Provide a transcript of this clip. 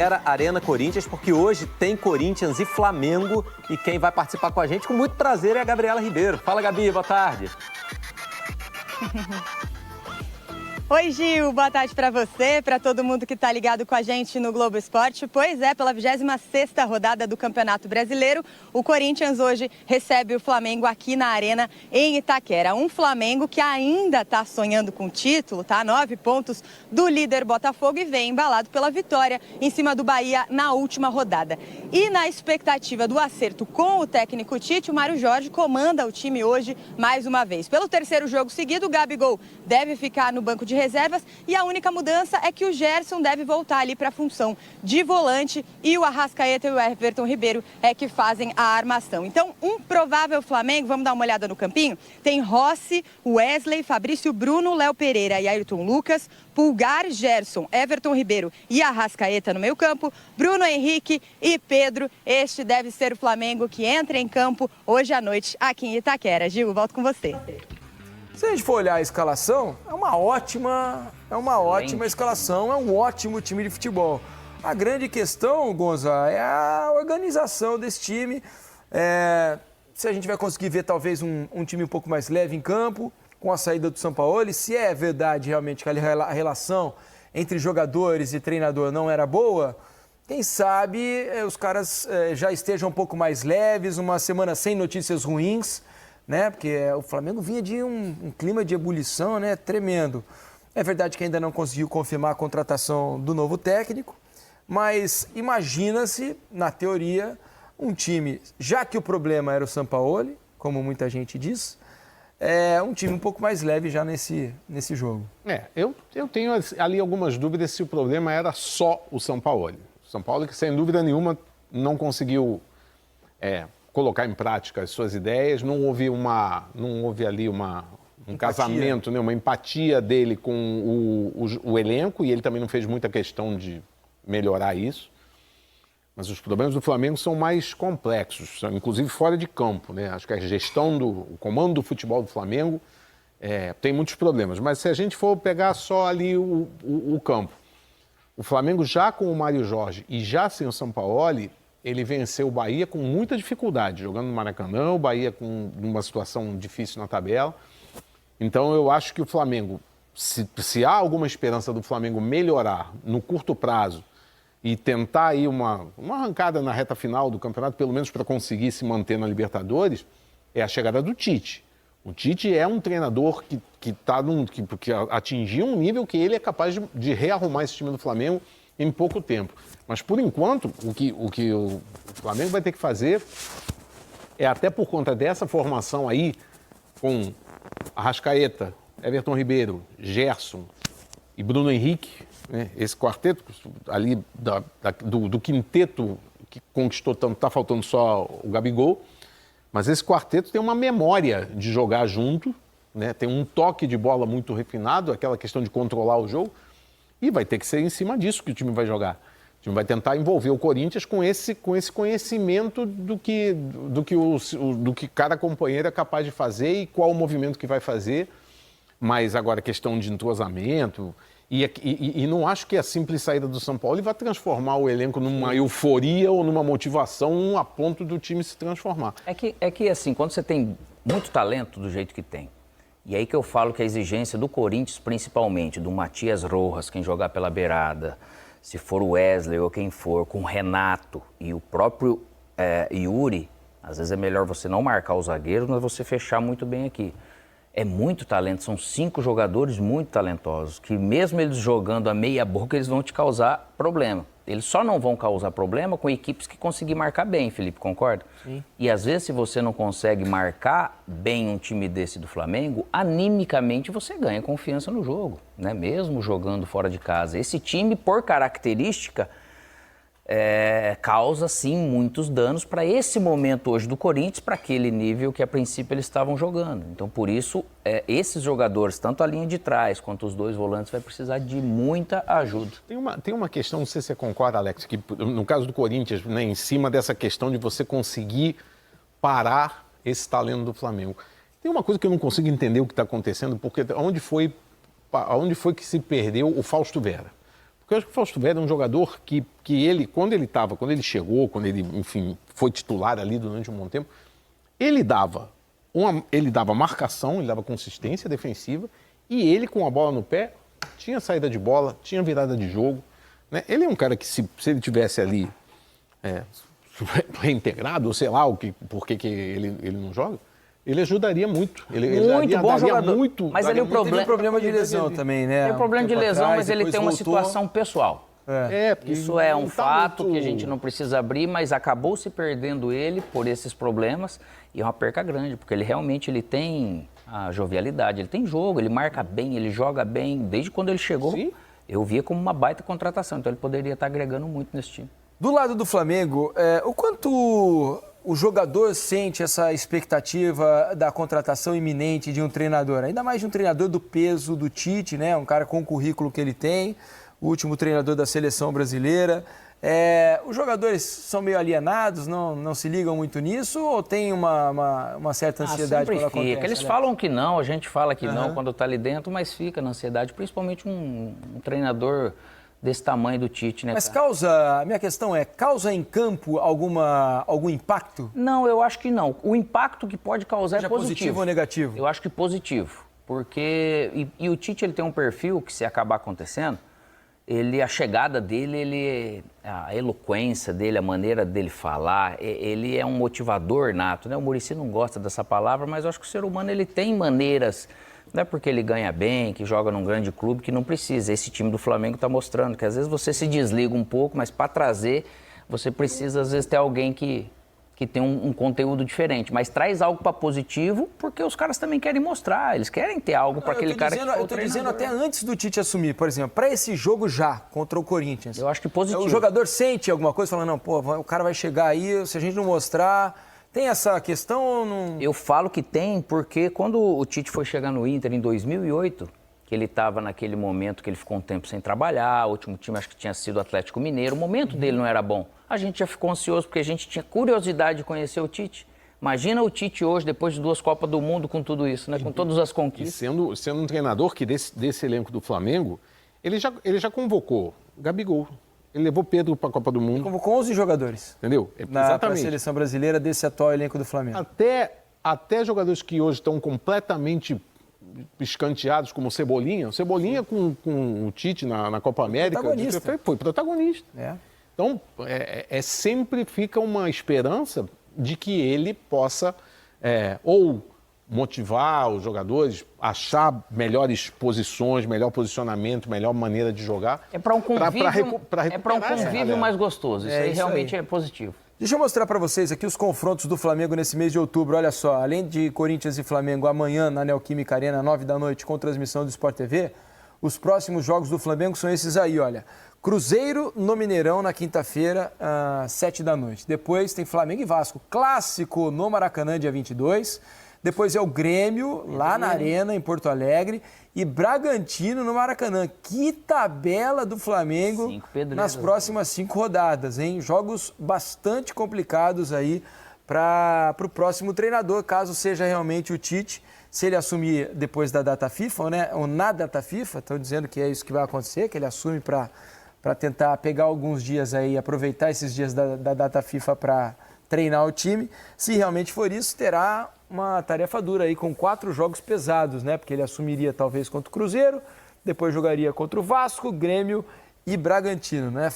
Era Arena Corinthians, porque hoje tem Corinthians e Flamengo, e quem vai participar com a gente com muito prazer é a Gabriela Ribeiro. Fala, Gabi, boa tarde. Oi, Gil, boa tarde para você, para todo mundo que está ligado com a gente no Globo Esporte. Pois é, pela 26ª rodada do Campeonato Brasileiro, o Corinthians hoje recebe o Flamengo aqui na Arena em Itaquera. Um Flamengo que ainda está sonhando com o título, tá? 9 pontos do líder Botafogo e vem embalado pela vitória em cima do Bahia na última rodada. E na expectativa do acerto com o técnico Tite, o Mário Jorge comanda o time hoje mais uma vez. Pelo terceiro jogo seguido, o Gabigol deve ficar no banco de reservas e a única mudança é que o Gerson deve voltar ali para a função de volante e o Arrascaeta e o Everton Ribeiro é que fazem a armação. Então, um provável Flamengo, vamos dar uma olhada no campinho, tem Rossi, Wesley, Fabrício Bruno, Léo Pereira e Ayrton Lucas, Pulgar, Gerson, Everton Ribeiro e Arrascaeta no meio campo, Bruno Henrique e Pedro. Este deve ser o Flamengo que entra em campo hoje à noite aqui em Itaquera. Gil, volto com você. Se a gente for olhar a escalação, é uma ótima escalação, é um ótimo time de futebol. A grande questão, Gonza, é a organização desse time. Se a gente vai conseguir ver talvez um time um pouco mais leve em campo, com a saída do Sampaoli, se é verdade realmente que a relação entre jogadores e treinador não era boa, quem sabe os caras já estejam um pouco mais leves, uma semana sem notícias ruins, né? Porque o Flamengo vinha de um clima de ebulição, né? Tremendo. É verdade que ainda não conseguiu confirmar a contratação do novo técnico, mas imagina-se, na teoria, um time, já que o problema era o Sampaoli, como muita gente diz, um time um pouco mais leve já nesse jogo. Eu tenho ali algumas dúvidas se o problema era só o Sampaoli. O Sampaoli que, sem dúvida nenhuma, não conseguiu colocar em prática as suas ideias, não houve ali um casamento, né, uma empatia dele com o elenco, e ele também não fez muita questão de melhorar isso. Mas os problemas do Flamengo são mais complexos, inclusive fora de campo, né? Acho que a gestão o comando do futebol do Flamengo tem muitos problemas. Mas se a gente for pegar só ali o campo, o Flamengo já com o Mário Jorge e já sem o Sampaoli, ele venceu o Bahia com muita dificuldade, jogando no Maracanã, o Bahia com uma situação difícil na tabela. Então eu acho que o Flamengo, se há alguma esperança do Flamengo melhorar no curto prazo e tentar aí uma arrancada na reta final do campeonato, pelo menos para conseguir se manter na Libertadores, é a chegada do Tite. O Tite é um treinador que atingiu um nível que ele é capaz de rearrumar esse time do Flamengo em pouco tempo. Mas, por enquanto, o que o Flamengo vai ter que fazer é, até por conta dessa formação aí, com Arrascaeta, Everton Ribeiro, Gerson e Bruno Henrique, né, esse quarteto ali do quinteto que conquistou tanto, está faltando só o Gabigol, mas esse quarteto tem uma memória de jogar junto, né, tem um toque de bola muito refinado, aquela questão de controlar o jogo, e vai ter que ser em cima disso que o time vai jogar. O time vai tentar envolver o Corinthians com esse conhecimento do que cada companheiro é capaz de fazer e qual o movimento que vai fazer. Mas agora a questão de entrosamento, e não acho que a simples saída do São Paulo vai transformar o elenco numa euforia ou numa motivação a ponto do time se transformar. É que assim, quando você tem muito talento do jeito que tem, e aí que eu falo que a exigência do Corinthians, principalmente, do Matias Rojas, quem jogar pela beirada, se for o Wesley ou quem for, com o Renato e o próprio Yuri, às vezes é melhor você não marcar os zagueiros, mas você fechar muito bem aqui. É muito talento, são 5 jogadores muito talentosos, que mesmo eles jogando a meia boca, eles vão te causar problema. Eles só não vão causar problema com equipes que conseguir marcar bem, Felipe, concorda? Sim. E às vezes, se você não consegue marcar bem um time desse do Flamengo, animicamente você ganha confiança no jogo, né? Mesmo jogando fora de casa. Esse time, por característica, causa, sim, muitos danos para esse momento hoje do Corinthians, para aquele nível que, a princípio, eles estavam jogando. Então, por isso, esses jogadores, tanto a linha de trás quanto os 2 volantes, vai precisar de muita ajuda. Tem uma questão, não sei se você concorda, Alex, que no caso do Corinthians, né, em cima dessa questão de você conseguir parar esse talento do Flamengo. Tem uma coisa que eu não consigo entender o que está acontecendo, porque onde foi que se perdeu o Fausto Vera? Porque eu acho que o Fausto Vera é um jogador que ele, quando ele chegou, quando ele, enfim, foi titular ali durante um bom tempo, ele dava marcação, ele dava consistência defensiva e ele, com a bola no pé, tinha saída de bola, tinha virada de jogo. Né? Ele é um cara que, se ele tivesse ali reintegrado, ou sei lá por que ele não joga, ele ajudaria muito. Muito bom jogador. Mas ali o Teve um problema de lesão também, né? Tem um problema de lesão, atrás, mas ele tem uma situação pessoal. Isso é um fato que a gente não precisa abrir, mas acabou se perdendo ele por esses problemas e é uma perca grande, porque ele tem a jovialidade, ele tem jogo, ele marca bem, ele joga bem. Desde quando ele chegou, Sim. eu via como uma baita contratação, então ele poderia estar agregando muito nesse time. Do lado do Flamengo, o quanto o jogador sente essa expectativa da contratação iminente de um treinador? Ainda mais de um treinador do peso do Tite, né? Um cara com o currículo que ele tem, o último treinador da seleção brasileira. Os jogadores são meio alienados, não se ligam muito nisso ou tem uma certa ansiedade sempre quando fica. acontece? Eles falam que não, a gente fala que não quando está ali dentro, mas fica na ansiedade, principalmente um treinador desse tamanho do Tite, né? Mas cara? a minha questão causa em campo algum impacto? Não, eu acho que não. O impacto que pode causar Seja é positivo. positivo ou negativo? Eu acho que positivo, porque e o Tite ele tem um perfil que, se acabar acontecendo, a chegada dele, a eloquência dele, a maneira dele falar, ele é um motivador nato, né? O Muricy não gosta dessa palavra, mas eu acho que o ser humano ele tem maneiras. Não é porque ele ganha bem, que joga num grande clube, que não precisa. Esse time do Flamengo está mostrando que às vezes você se desliga um pouco, mas para trazer, você precisa às vezes ter alguém que tem um conteúdo diferente. Mas traz algo para positivo, porque os caras também querem mostrar, eles querem ter algo para aquele cara que Eu estou dizendo até antes do Tite assumir, por exemplo, para esse jogo já, contra o Corinthians. Eu acho que positivo. O jogador sente alguma coisa, falando, não, pô, o cara vai chegar aí, se a gente não mostrar... Tem essa questão ou não? Eu falo que tem, porque quando o Tite foi chegar no Inter em 2008, que ele estava naquele momento que ele ficou um tempo sem trabalhar, o último time acho que tinha sido o Atlético Mineiro, o momento dele não era bom. A gente já ficou ansioso porque a gente tinha curiosidade de conhecer o Tite. Imagina o Tite hoje, depois de 2 Copas do Mundo, com tudo isso, né? Com todas as E conquistas. sendo um treinador que desse elenco do Flamengo, ele já convocou Gabigol. Ele levou Pedro para a Copa do Mundo. Convocou 11 jogadores. Entendeu? Na Exatamente. seleção brasileira desse atual elenco do Flamengo. Até jogadores que hoje estão completamente escanteados, como o Cebolinha. O Cebolinha com o Tite na Copa América foi protagonista. Então, sempre fica uma esperança de que ele possa ou motivar os jogadores, achar melhores posições, melhor posicionamento, melhor maneira de jogar. É para um convívio mais gostoso. Isso aí realmente é positivo. Deixa eu mostrar para vocês aqui os confrontos do Flamengo nesse mês de outubro. Olha só, além de Corinthians e Flamengo amanhã na Neoquímica Arena, 9 da noite, com transmissão do Sport TV, os próximos jogos do Flamengo são esses aí, olha. Cruzeiro no Mineirão na quinta-feira, às 7 da noite. Depois tem Flamengo e Vasco, clássico no Maracanã, dia 22. Depois é o Grêmio, lá na Arena, em Porto Alegre. E Bragantino no Maracanã. Que tabela do Flamengo nas próximas 5 rodadas, hein? Jogos bastante complicados aí para o próximo treinador, caso seja realmente o Tite. Se ele assumir depois da data FIFA, né? Ou na data FIFA, estão dizendo que é isso que vai acontecer, que ele assume para tentar pegar alguns dias aí, aproveitar esses dias da data FIFA para treinar o time. Se realmente for isso, terá uma tarefa dura aí com 4 jogos pesados, né? Porque ele assumiria talvez contra o Cruzeiro, depois jogaria contra o Vasco, Grêmio e Bragantino, né?